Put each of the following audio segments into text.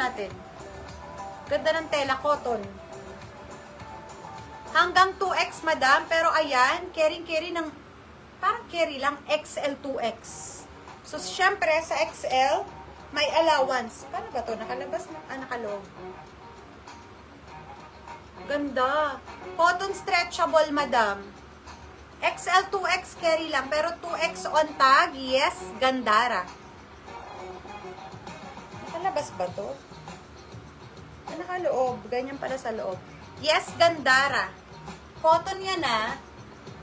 natin. Ganda ng tela, cotton. Hanggang 2X, madam. Pero ayan, carry ng, parang carry lang, XL, 2X. So, syempre, sa XL, may allowance. Paano ba to? Nakalabas na, nakaloob. Ganda. Cotton stretchable, madam. XL, 2X carry lang. Pero 2X on tag, yes, Gandara. Nakalabas ba to? Nakaloob. Ganyan pala sa loob. Yes, Gandara. Cotton yan ah.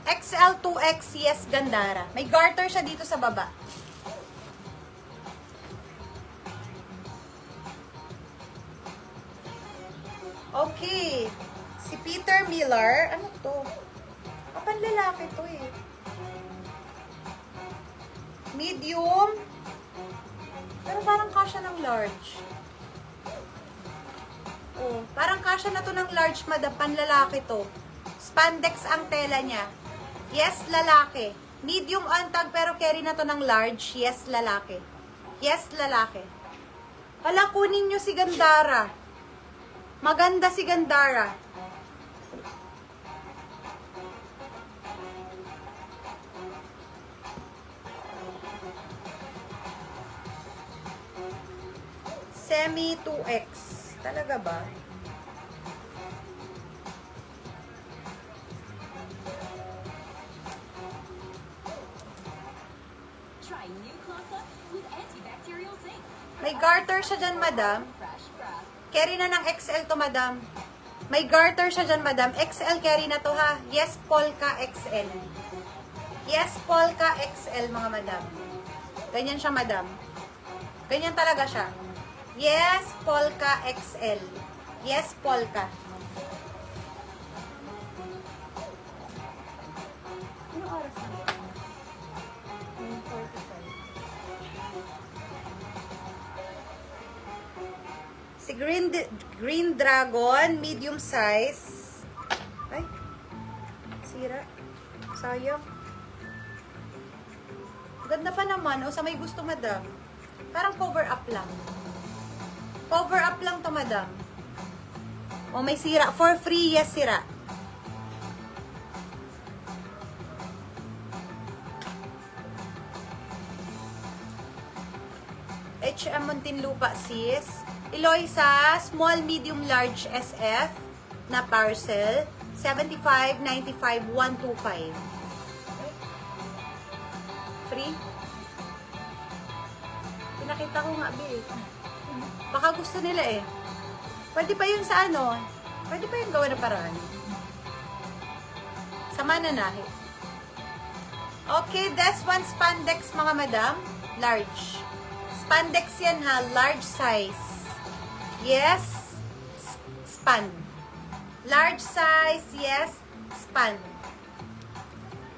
XL, 2X, yes, Gandara. May garter siya dito sa baba. Okay. Si Peter Miller. Ano to? Kapan lalaki to eh. Medium. Pero parang kasya ng large. Oh, parang kasya na to ng large, madam. Panlalaki to. Spandex ang tela niya. Yes, lalaki. Medium on tag pero carry na to ng large. Yes, lalaki. Yes, lalaki. Hala, kunin nyo si Gandara. Maganda si Gandara. Semi 2X. Talaga ba? May garter siya dyan, madam. Carry na ng XL to, madam. May garter siya dyan, madam. XL carry na to, ha? Yes, Polka XL. Yes, Polka XL, mga madam. Ganyan siya, madam. Ganyan talaga siya. Yes, Polka XL. Yes, Polka. Ano oras na? 9:45. Si Green Dragon, medium size. Ay, sira. Sayang. Ganda pa naman. O, sa may gusto, madam. Parang cover up lang. Cover up lang to, madam. O, may sira. For free, yes, sira. H.M. Muntinlupa, sis. Eloisa, small, medium, large, SF na parcel. 75, 95, 125. Free? Pinakita ko nga, babe. Baka gusto nila eh. Pwede pa yun sa ano? Pwede pa yun gawa ng paraan. Sa mananahe. Okay, this one spandex, mga madam. Large. Spandex yan ha. Large size. Yes. Span. Large size. Yes. Span.